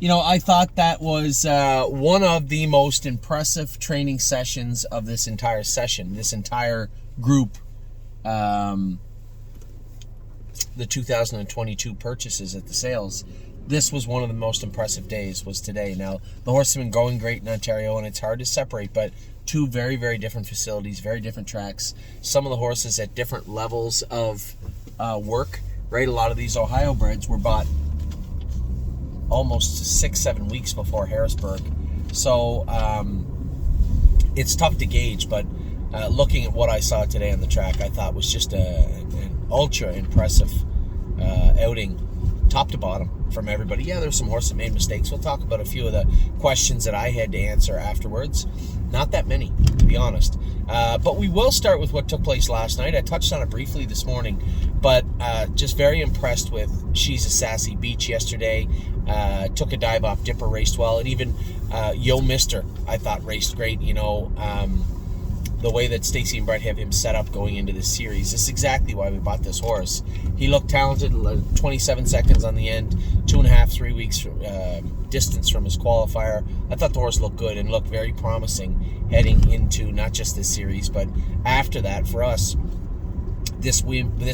I thought that was one of the most impressive training sessions of this entire session, this entire group. The 2022 purchases at the sales. This was one of the most impressive days, was today. Now, the horse has been going great in Ontario, and it's hard to separate, but two very, very different facilities, very different tracks. Some of the horses at different levels of work, right? A lot of these Ohio breds were bought almost 6-7 weeks before Harrisburg. So it's tough to gauge, but looking at what I saw today on the track, I thought was just an ultra impressive outing, top to bottom, from everybody. Yeah, there's some horses that made mistakes. We'll talk about a few of the questions that I had to answer afterwards. Not that many, to be honest. But we will start with what took place last night. I touched on it briefly this morning, but just very impressed with She's a Sassy Beach yesterday. Took a dive off Dipper, raced well, and even Yo Mister, I thought, raced great. The way that Stacy and Brett have him set up going into this series. This is exactly why we bought this horse. He looked talented, 27 seconds on the end, 2.5, 3 weeks distance from his qualifier. I thought the horse looked good and looked very promising heading into not just this series, but after that for us. This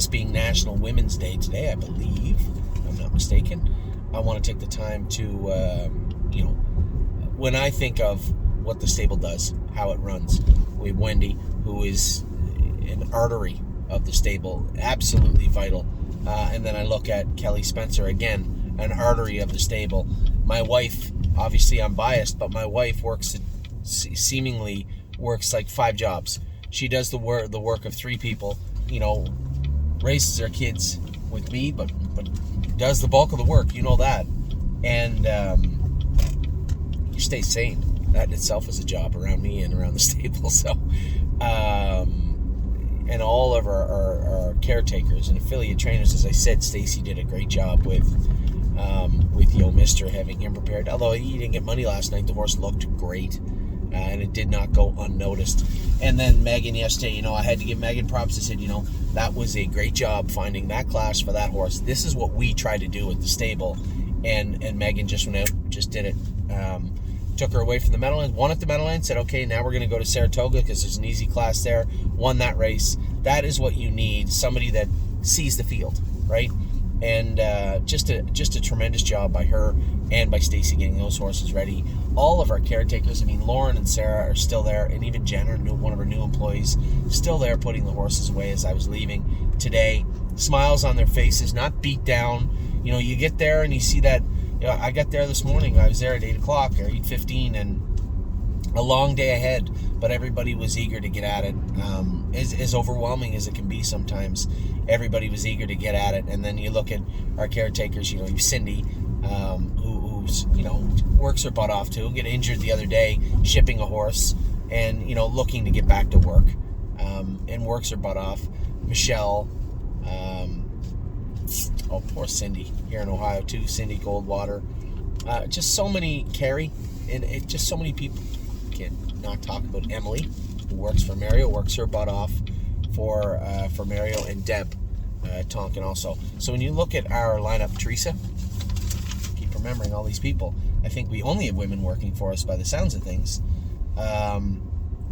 being National Women's Day today, I believe, if I'm not mistaken. I want to take the time to, when I think of what the stable does, how it runs. We have Wendy, who is an artery of the stable, absolutely vital. And then I look at Kelly Spencer, again, an artery of the stable. My wife, obviously I'm biased, but my wife seemingly works like 5 jobs. She does the work of 3 people, raises her kids with me, but does the bulk of the work, that. And you stay sane. That in itself is a job around me and around the stable. So, and all of our caretakers and affiliate trainers, as I said, Stacy did a great job with Yo Mister, having him prepared. Although he didn't get money last night, the horse looked great, and it did not go unnoticed. And then Megan yesterday, I had to give Megan props. I said, that was a great job finding that class for that horse. This is what we try to do at the stable, and Megan just went out, just did it. Took her away from the Meadowlands, won at the Meadowlands, said, okay, now we're going to go to Saratoga because there's an easy class there, won that race. That is what you need, somebody that sees the field, right? And just a tremendous job by her and by Stacy getting those horses ready. All of our caretakers, Lauren and Sarah are still there, and even Jen, one of our new employees, still there putting the horses away as I was leaving today. Smiles on their faces, not beat down. You get there and you see that. I got there this morning. I was there at 8 o'clock or 8:15, and a long day ahead, but everybody was eager to get at it. As overwhelming as it can be sometimes, everybody was eager to get at it. And then you look at our caretakers, Cindy, who works her butt off too, get injured the other day shipping a horse, and looking to get back to work, and works her butt off. Michelle, poor Cindy here in Ohio too. Cindy Goldwater, just so many. Carrie, and just so many people. Can't not talk about Emily, who works for Mario, works her butt off for Mario, and Deb Tonkin also. So when you look at our lineup, Teresa, keep remembering all these people. I think we only have women working for us by the sounds of things.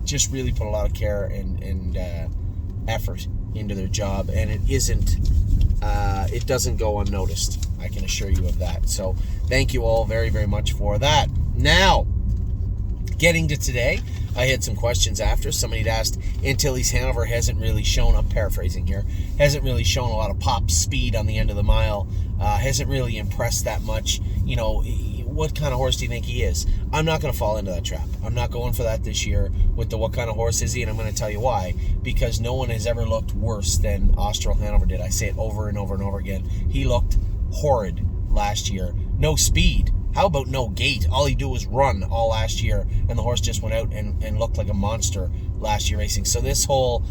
Just really put a lot of care and effort into their job, and it doesn't go unnoticed. I can assure you of that. So thank you all very, very much for that. Now, getting to today, I had some questions after. Somebody had asked, Antilles Hanover hasn't really shown, I'm paraphrasing here, hasn't really shown a lot of pop speed on the end of the mile, hasn't really impressed that much. What kind of horse do you think he is? I'm not going to fall into that trap. I'm not going for that this year with the what kind of horse is he, and I'm going to tell you why. Because no one has ever looked worse than Austral Hanover did. I say it over and over and over again. He looked horrid last year. No speed. How about no gait? All he do was run all last year, and the horse just went out and looked like a monster last year racing. So this whole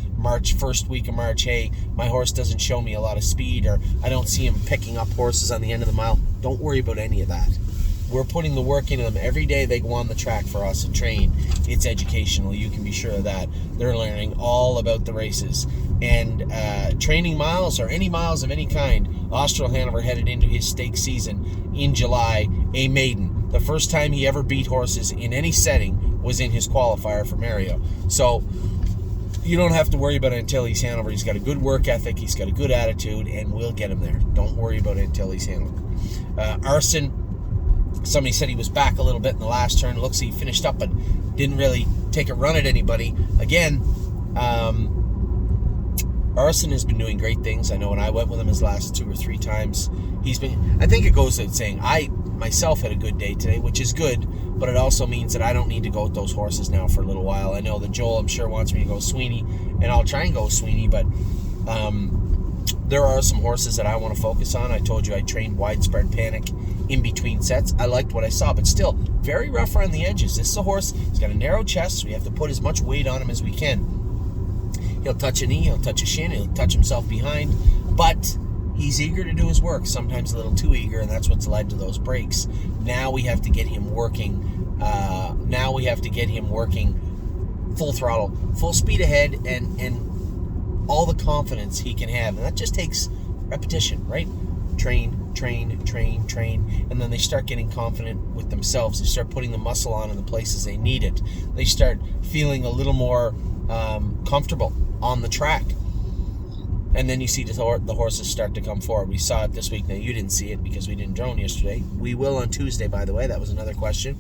first week of March, hey, my horse doesn't show me a lot of speed, or I don't see him picking up horses on the end of the mile. Don't worry about any of that. We're putting the work into them. Every day they go on the track for us and train. It's educational. You can be sure of that. They're learning all about the races. And training miles or any miles of any kind, Austral Hanover headed into his stake season. in July a maiden. The first time he ever beat horses in any setting was in his qualifier for Mario. So you don't have to worry about Antilles Hanover. He's got a good work ethic. He's got a good attitude, and we'll get him there. Don't worry about Antilles Hanover. Arson, somebody said he was back a little bit in the last turn. Looks like he finished up, but didn't really take a run at anybody. Again, Arson has been doing great things. I know when I went with him his last 2 or 3 times, I think it goes without saying, I myself had a good day today, which is good, but it also means that I don't need to go with those horses now for a little while. I know that Joel, I'm sure, wants me to go Sweeney, and I'll try and go Sweeney, but there are some horses that I want to focus on. I told you I trained Widespread Panic in between sets. I liked what I saw, but still very rough around the edges. This is a horse, he's got a narrow chest, so we have to put as much weight on him as we can. He'll touch a knee, he'll touch a shin, he'll touch himself behind, but he's eager to do his work, sometimes a little too eager, and that's what's led to those breaks. Now we have to get him working. Full throttle, full speed ahead, and all the confidence he can have. And that just takes repetition, right? Train, and then they start getting confident with themselves. They start putting the muscle on in the places they need it. They start feeling a little more comfortable on the track. And then you see the horses start to come forward. We saw it this week. Now, you didn't see it because we didn't drone yesterday. We will on Tuesday, by the way. That was another question.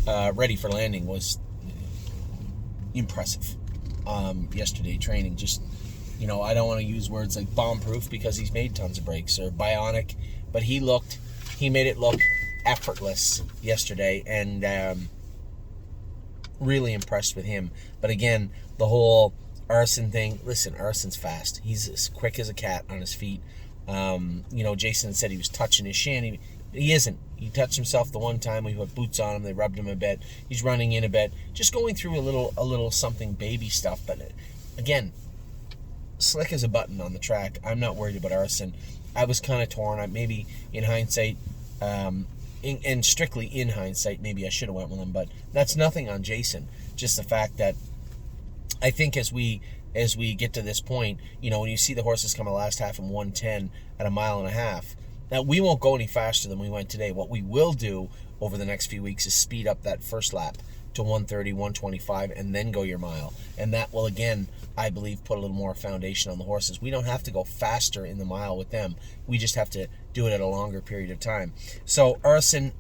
Ready for Landing was impressive. Yesterday training, just, I don't want to use words like bomb-proof because he's made tons of breaks, or bionic, but he made it look effortless yesterday, and really impressed with him. But again, the whole Arson thing, listen, Arson's fast. He's as quick as a cat on his feet. Jason said he was touching his shin. He isn't. He touched himself the one time. We put boots on him. They rubbed him a bit. He's running in a bit. Just going through a little something baby stuff. But again, slick as a button on the track. I'm not worried about Arson. I was kind of torn. Maybe in hindsight, and strictly in hindsight, maybe I should have went with him. But that's nothing on Jason. Just the fact that I think as we get to this point, when you see the horses come the last half in 1:10 at a mile and a half, now we won't go any faster than we went today. What we will do over the next few weeks is speed up that first lap to 1:30, 1:25, and then go your mile. And that will, again, I believe, put a little more foundation on the horses. We don't have to go faster in the mile with them. We just have to do it at a longer period of time. So Arson,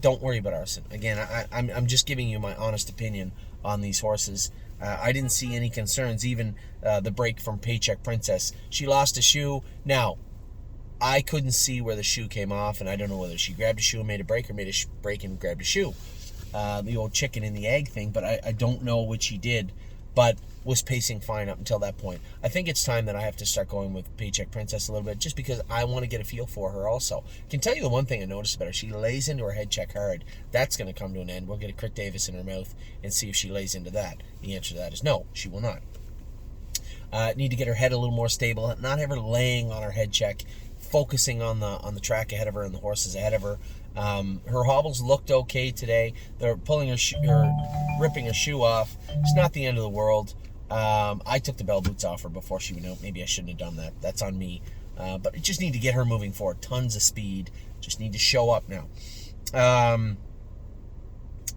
don't worry about Arson. Again, I'm just giving you my honest opinion on these horses. I didn't see any concerns, even the break from Paycheck Princess. She lost a shoe. Now, I couldn't see where the shoe came off, and I don't know whether she grabbed a shoe and made a break, or made a break and grabbed a shoe. The old chicken and the egg thing, but I don't know what she did, but was pacing fine up until that point. I think it's time that I have to start going with Paycheck Princess a little bit, just because I want to get a feel for her also. I can tell you the one thing I noticed about her: she lays into her head check hard. That's going to come to an end. We'll get a Crit Davis in her mouth and see if she lays into that. The answer to that is no, she will not. Need to get her head a little more stable, not have her laying on her head check, focusing on the track ahead of her and the horses ahead of her. Her hobbles looked okay today. They're pulling ripping her shoe off. It's not the end of the world. I took the bell boots off her before she went out. Maybe I shouldn't have done that. That's on me. But I just need to get her moving forward. Tons of speed. Just need to show up now.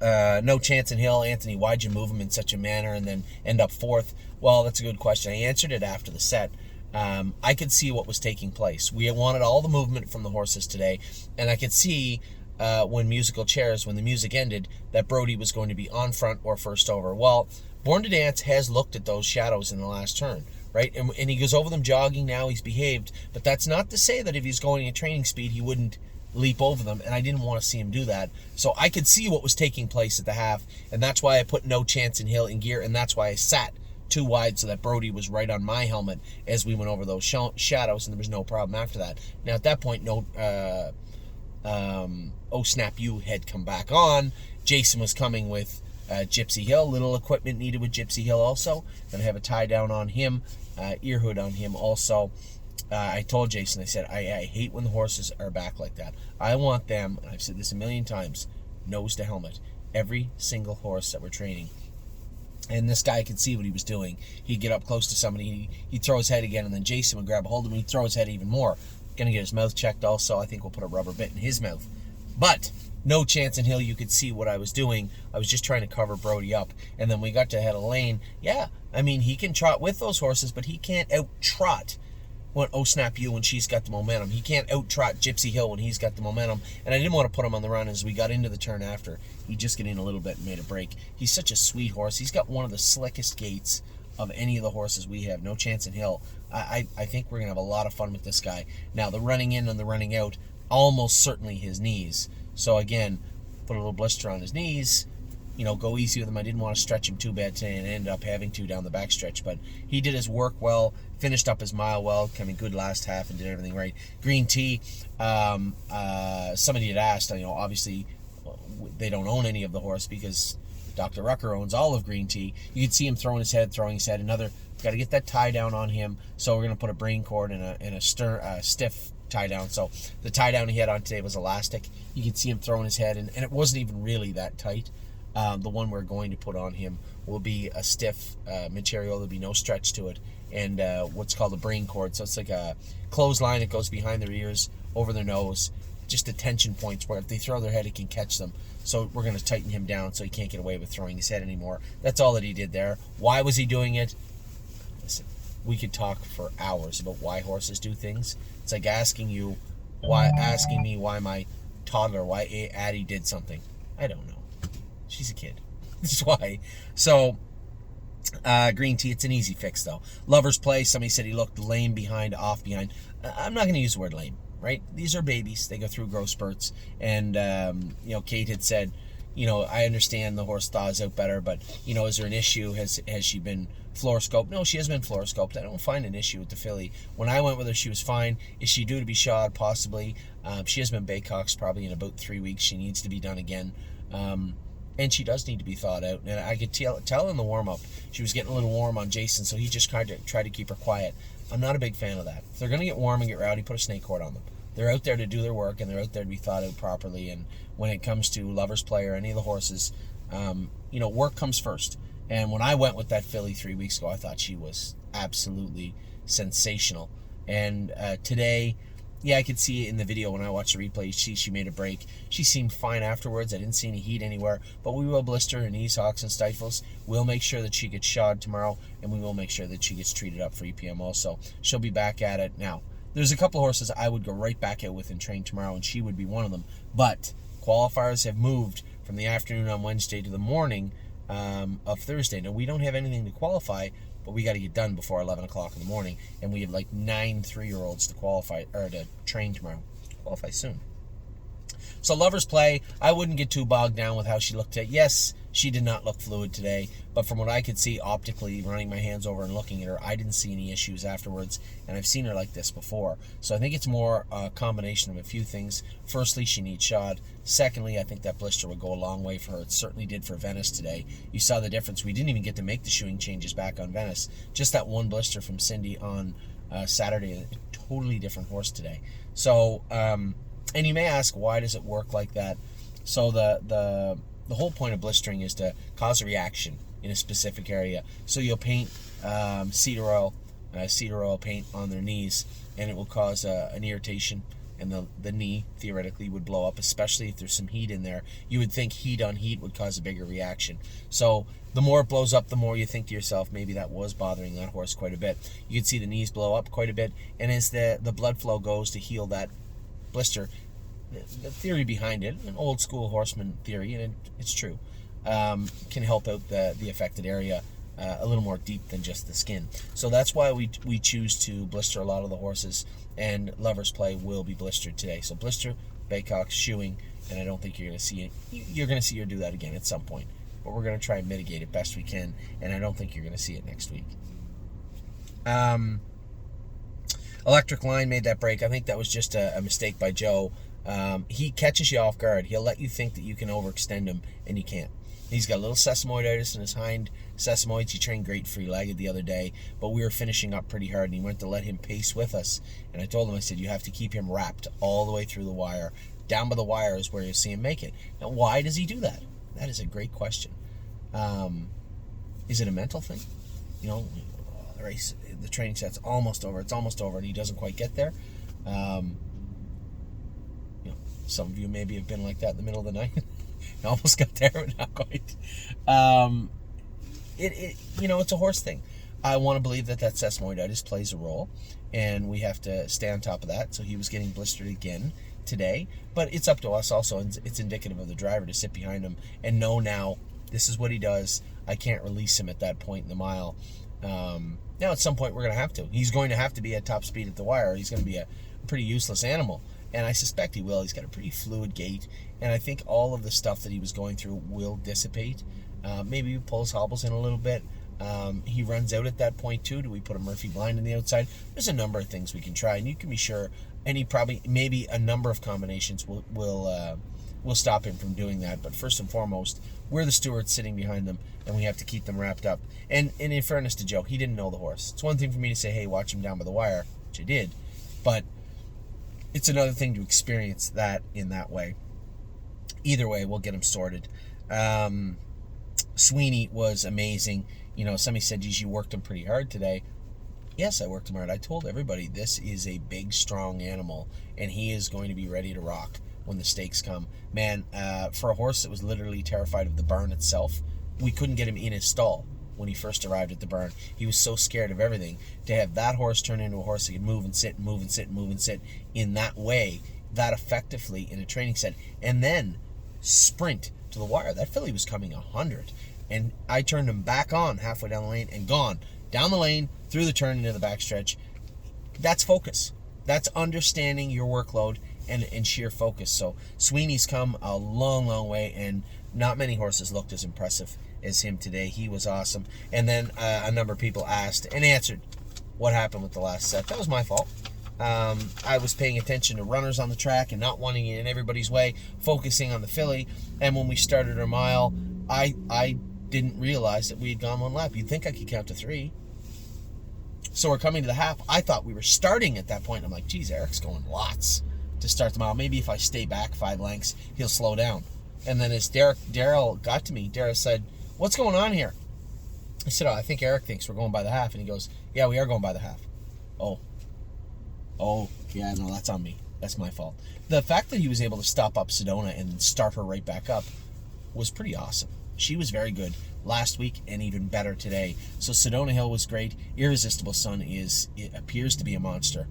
No Chance in Hill. Anthony, why'd you move him in such a manner and then end up fourth? Well, that's a good question. I answered it after the set. I could see what was taking place. We wanted all the movement from the horses today, and I could see when the music ended, that Brody was going to be on front or first over. Well, Born to Dance has looked at those shadows in the last turn, right? And he goes over them jogging now. He's behaved, but that's not to say that if he's going at training speed, he wouldn't leap over them, and I didn't want to see him do that. So I could see what was taking place at the half, and that's why I put No Chance in Hill in gear, and that's why I sat too wide so that Brody was right on my helmet as we went over those shadows, and there was no problem after that. Now at that point, Oh Snap You had come back on. Jason was coming with Gypsy Hill. Little equipment needed with Gypsy Hill also. Gonna have a tie down on him, ear hood on him also. I told Jason, I said, I hate when the horses are back like that. I want them, and I've said this a million times, nose to helmet. Every single horse that we're training. And this guy could see what he was doing. He'd get up close to somebody, he'd throw his head again, and then Jason would grab a hold of him, he'd throw his head even more. Going to get his mouth checked also. I think we'll put a rubber bit in his mouth. But no chance in hell you could see what I was doing. I was just trying to cover Brody up. And then we got to head of lane. Yeah, I mean, he can trot with those horses, but he can't out-trot Oh Snap You when she's got the momentum. He can't out-trot Gypsy Hill when he's got the momentum. And I didn't want to put him on the run as we got into the turn after. He just got in a little bit and made a break. He's such a sweet horse. He's got one of the slickest gaits of any of the horses we have. No chance in hell. I think we're going to have a lot of fun with this guy. Now, the running in and the running out, almost certainly his knees. So again, put a little blister on his knees. Go easy with him. I didn't want to stretch him too bad today and ended up having to down the backstretch. But he did his work well, finished up his mile well, coming good last half and did everything right. Green Tea, somebody had asked, obviously they don't own any of the horse because Dr. Rucker owns all of Green Tea. You can see him throwing his head. Another, got to get that tie down on him. So we're going to put a brain cord and a stiff tie down. So the tie down he had on today was elastic. You can see him throwing his head, and it wasn't even really that tight. The one we're going to put on him will be a stiff material. There'll be no stretch to it, and what's called a brain cord. So it's like a clothesline. It goes behind their ears, over their nose, just the tension points where if they throw their head, it can catch them. So we're going to tighten him down so he can't get away with throwing his head anymore. That's all that he did there. Why was he doing it? Listen, we could talk for hours about why horses do things. It's like asking me why my toddler, why Addie did something. I don't know. She's a kid. That's why. So, Green Tea, it's an easy fix, though. Lover's Play, somebody said he looked lame behind, off behind. I'm not going to use the word lame, right? These are babies. They go through growth spurts. And, Kate had said, I understand the horse thaws out better, but, is there an issue? Has she been fluoroscoped? No, she hasn't been fluoroscoped. I don't find an issue with the filly. When I went with her, she was fine. Is she due to be shod? Possibly. She has been Baycox probably in about 3 weeks. She needs to be done again. And she does need to be thawed out. And I could tell in the warm-up, she was getting a little warm on Jason, so he just tried to keep her quiet. I'm not a big fan of that. If they're going to get warm and get rowdy, put a snake cord on them. They're out there to do their work, and they're out there to be thawed out properly. And when it comes to Lover's Play or any of the horses, work comes first. And when I went with that filly 3 weeks ago, I thought she was absolutely sensational. And today, yeah, I could see it in the video when I watched the replay. She made a break. She seemed fine afterwards. I didn't see any heat anywhere. But we will blister her knees, hocks, and stifles. We'll make sure that she gets shod tomorrow, and we will make sure that she gets treated up for EPM also. She'll be back at it. Now, there's a couple of horses I would go right back out with and train tomorrow, and she would be one of them. But qualifiers have moved from the afternoon on Wednesday to the morning of Thursday. Now, we don't have anything to qualify, but we got to get done before 11 o'clock in the morning, and we have like 9 3-year-olds to qualify or to train tomorrow. Qualify soon. So Lover's Play, I wouldn't get too bogged down with how she looked today. Yes, she did not look fluid today, but from what I could see optically, running my hands over and looking at her, I didn't see any issues afterwards, and I've seen her like this before. So I think it's more a combination of a few things. Firstly, she needs shod. Secondly, I think that blister would go a long way for her. It certainly did for Venice today. You saw the difference. We didn't even get to make the shoeing changes back on Venice. Just that one blister from Cindy on Saturday, a totally different horse today. So, and you may ask, why does it work like that? So the whole point of blistering is to cause a reaction in a specific area. So you'll paint cedar oil paint on their knees, and it will cause an irritation, and the knee theoretically would blow up, especially if there's some heat in there. You would think heat on heat would cause a bigger reaction. So the more it blows up, the more you think to yourself, maybe that was bothering that horse quite a bit. You can see the knees blow up quite a bit, and as the blood flow goes to heal that blister, the theory behind it, an old school horseman theory, and it's true, can help out the affected area a little more deep than just the skin. So that's why we choose to blister a lot of the horses, and Lover's Play will be blistered today. So blister, Baycox, shoeing, and I don't think you're going to see it. You're going to see her do that again at some point, but we're going to try and mitigate it best we can, and I don't think you're going to see it next week. Electric Line made that break. I think that was just a mistake by Joe. He catches you off guard. He'll let you think that you can overextend him, and you can't. He's got a little sesamoiditis in his hind sesamoids. He trained great free-legged the other day, but we were finishing up pretty hard, and he went to let him pace with us. And I told him, I said, you have to keep him wrapped all the way through the wire. Down by the wire is where you'll see him make it. Now, why does he do that? That is a great question. Is it a mental thing? The race, the training set's almost over. It's almost over, and he doesn't quite get there. You know, some of you maybe have been like that in the middle of the night. I almost got there, but not quite. It's a horse thing. I want to believe that sesamoiditis plays a role, and we have to stay on top of that. So he was getting blistered again today, but it's up to us also, and it's indicative of the driver to sit behind him and know now this is what he does. I can't release him at that point in the mile. Now at some point we're going to have to. He's going to have to be at top speed at the wire. He's going to be a pretty useless animal, and I suspect he will. He's got a pretty fluid gait, and I think all of the stuff that he was going through will dissipate. Maybe he pulls hobbles in a little bit. He runs out at that point too. Do we put a Murphy blind on the outside? There's a number of things we can try, and you can be sure maybe a number of combinations will stop him from doing that. But first and foremost, we're the stewards sitting behind them, and we have to keep them wrapped up. And in fairness to Joe, he didn't know the horse. It's one thing for me to say, hey, watch him down by the wire, which I did, but it's another thing to experience that in that way. Either way, we'll get him sorted. Sweeney was amazing. Somebody said, geez, you worked him pretty hard today. Yes, I worked him hard. I told everybody this is a big, strong animal, and he is going to be ready to rock when the stakes come. Man, for a horse that was literally terrified of the barn itself, we couldn't get him in his stall when he first arrived at the barn. He was so scared of everything. To have that horse turn into a horse that could move and sit, move and sit, move and sit in that way, that effectively in a training set, and then sprint to the wire. That filly was coming 100, and I turned him back on halfway down the lane and gone down the lane, through the turn into the backstretch. That's focus. That's understanding your workload and sheer focus. So Sweeney's come a long, long way, and not many horses looked as impressive as him today. He was awesome. And then a number of people asked and answered what happened with the last set. That was my fault. I was paying attention to runners on the track and not wanting it in everybody's way, focusing on the filly. And when we started our mile, I didn't realize that we had gone one lap. You'd think I could count to 3. So we're coming to the half. I thought we were starting at that point. I'm like, geez, Eric's going lots to start the mile. Maybe if I stay back 5 lengths, he'll slow down. And then as Daryl got to me, Daryl said, what's going on here? I said, I think Eric thinks we're going by the half. And he goes, yeah, we are going by the half. Oh, yeah, no, that's on me. That's my fault. The fact that he was able to stop up Sedona and start her right back up was pretty awesome. She was very good last week and even better today. So Sedona Hill was great. Irresistible Sun appears to be a monster.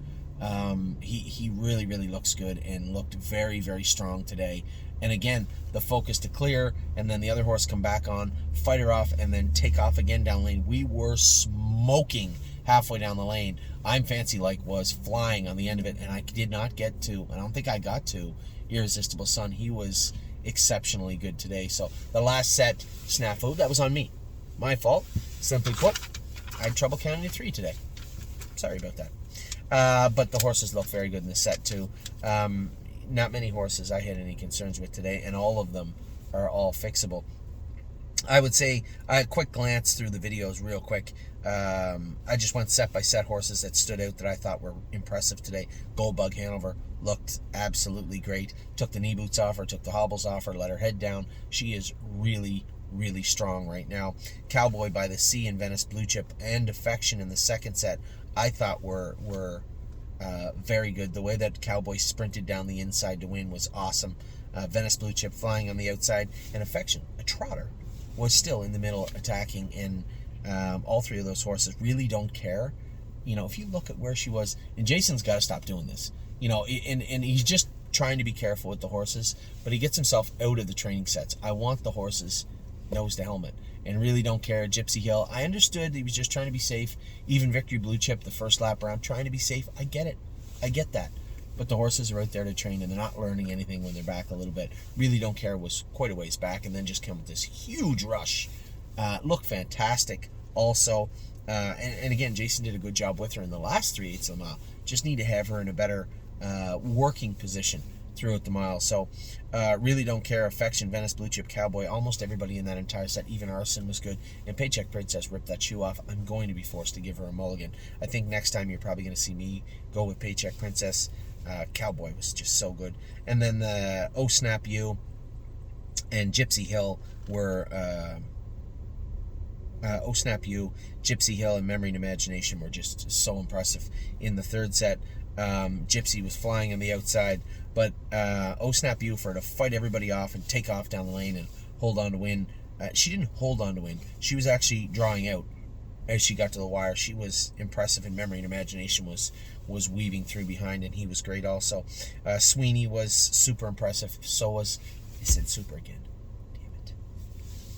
He really, really looks good and looked very, very strong today. And again, the focus to clear, and then the other horse come back on, fight her off, and then take off again down lane. We were smoking halfway down the lane. I'm Fancy Like was flying on the end of it, and I don't think I got to Irresistible Sun. He was exceptionally good today. So the last set, snafu, that was on me. My fault. Simply put, I had trouble counting to 3 today. Sorry about that. But the horses look very good in the set too. Not many horses I had any concerns with today, and all of them are all fixable. I would say a quick glance through the videos real quick. I just went set by set horses that stood out that I thought were impressive today. Goldbug Hanover looked absolutely great. Took the knee boots off her, took the hobbles off her, let her head down. She is really, really strong right now. Cowboy by the Sea and Venice Blue Chip and Affection in the second set I thought were very good. The way that Cowboy sprinted down the inside to win was awesome. Venice Blue Chip flying on the outside, and Affection, a trotter, was still in the middle attacking, and all 3 of those horses really don't care. If you look at where she was, and Jason's got to stop doing this, and he's just trying to be careful with the horses, but he gets himself out of the training sets. I want the horses nose to helmet and really don't care. Gypsy Hill, I understood he was just trying to be safe. Even Victory Blue Chip, the first lap around, trying to be safe. I get it. I get that. But the horses are out there to train, and they're not learning anything when they're back a little bit. Really don't care was quite a ways back, and then just come with this huge rush. Looked fantastic also. And again, Jason did a good job with her in the last 3/8 of the mile. Just need to have her in a better working position throughout the mile. So really don't care. Affection, Venice Blue Chip, Cowboy, almost everybody in that entire set. Even Arson was good, and Paycheck Princess ripped that shoe off. I'm going to be forced to give her a mulligan. I think next time you're probably going to see me go with Paycheck Princess. Cowboy was just so good. And then the Oh Snap You and Gypsy Hill were Oh Snap You, Gypsy Hill, and Memory and Imagination were just so impressive in the third set. Gypsy was flying on the outside, but Oh Snap Buford to fight everybody off and take off down the lane and hold on to win. She didn't hold on to win. She was actually drawing out as she got to the wire. She was impressive in memory and imagination, was weaving through behind, and he was great also. Sweeney was super impressive. So was, I said super again.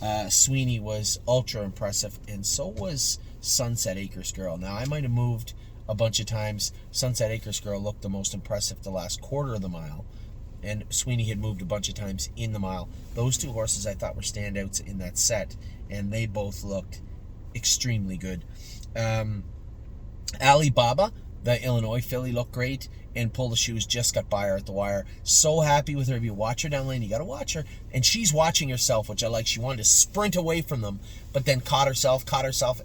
Damn it. Sweeney was ultra impressive, and so was Sunset Acres Girl. Now, I might have moved a bunch of times. Sunset Acres Girl looked the most impressive the last quarter of the mile, and Sweeney had moved a bunch of times in the mile. Those two horses I thought were standouts in that set, and they both looked extremely good. Alibaba, the Illinois filly, looked great, and Pull the Shoes just got by her at the wire. So happy with her. If you watch her down lane, you got to watch her. And she's watching herself, which I like. She wanted to sprint away from them, but then caught herself,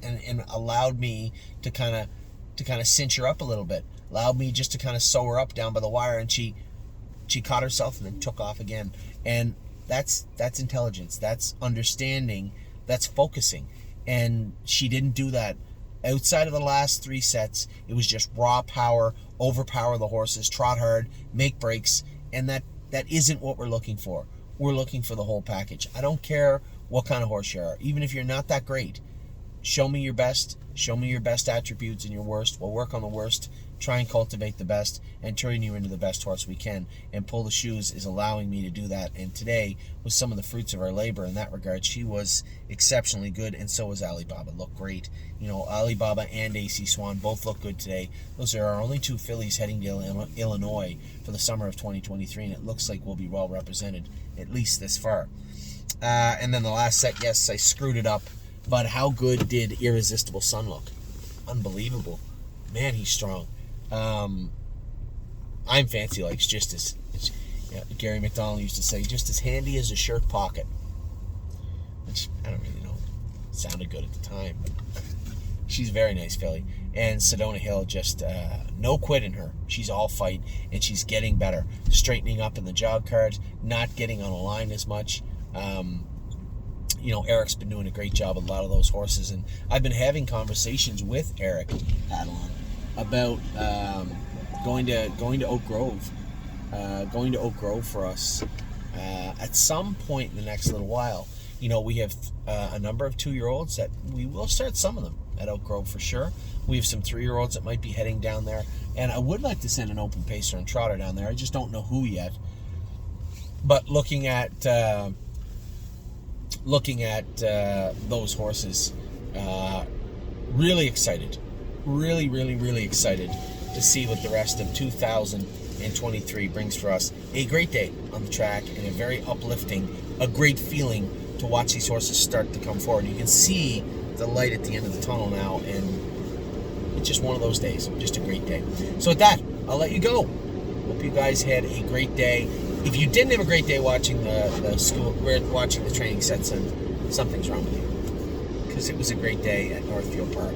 and allowed me to kind of cinch her up a little bit. Allowed me just to kind of sew her up down by the wire, and she caught herself and then took off again. And that's intelligence. That's understanding. That's focusing. And she didn't do that. Outside of the last 3 sets, it was just raw power, overpower the horses, trot hard, make breaks, and that isn't what we're looking for. We're looking for the whole package. I don't care what kind of horse you are. Even if you're not that great, show me your best. Show me your best attributes and your worst. We'll work on the worst, try and cultivate the best, and turn you into the best horse we can. And Pull the Shoes is allowing me to do that. And today was some of the fruits of our labor in that regard. She was exceptionally good, and so was Alibaba. Looked great. You know, Alibaba and AC Swan both look good today. Those are our only 2 fillies heading to Illinois for the summer of 2023, and it looks like we'll be well represented, at least this far. And then the last set, yes, I screwed it up. But how good did Irresistible Sun look? Unbelievable. Man, he's strong. I'm Fancy Likes just as, Gary McDonald used to say, just as handy as a shirt pocket. Which, I don't really know. It sounded good at the time. But she's a very nice filly. And Sedona Hill, just no quit in her. She's all fight, and she's getting better. Straightening up in the jog card, not getting on a line as much. Eric's been doing a great job with a lot of those horses, and I've been having conversations with Eric Adelon about going to Oak Grove, for us at some point in the next little while. You know, we have a number of 2-year-olds that we will start some of them at Oak Grove for sure. We have some 3-year-olds that might be heading down there, and I would like to send an open pacer and trotter down there. I just don't know who yet. But looking at those horses, really excited, really excited to see what the rest of 2023 brings for us. A great day on the track, and a very uplifting, a great feeling to watch these horses start to come forward. You can see the light at the end of the tunnel now, and it's just one of those days, just a great day. So with that, I'll let you go. Hope you guys had a great day. If you didn't have a great day watching watching the training sets, then something's wrong with you, because it was a great day at Northfield Park.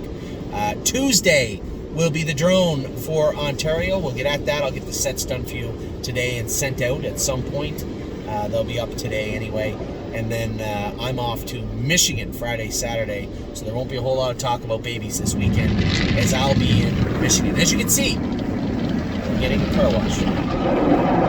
Tuesday will be the drone for Ontario. We'll get at that. I'll get the sets done for you today and sent out at some point. They'll be up today anyway. And then I'm off to Michigan Friday, Saturday, so there won't be a whole lot of talk about babies this weekend, as I'll be in Michigan. As you can see, I'm getting a car wash.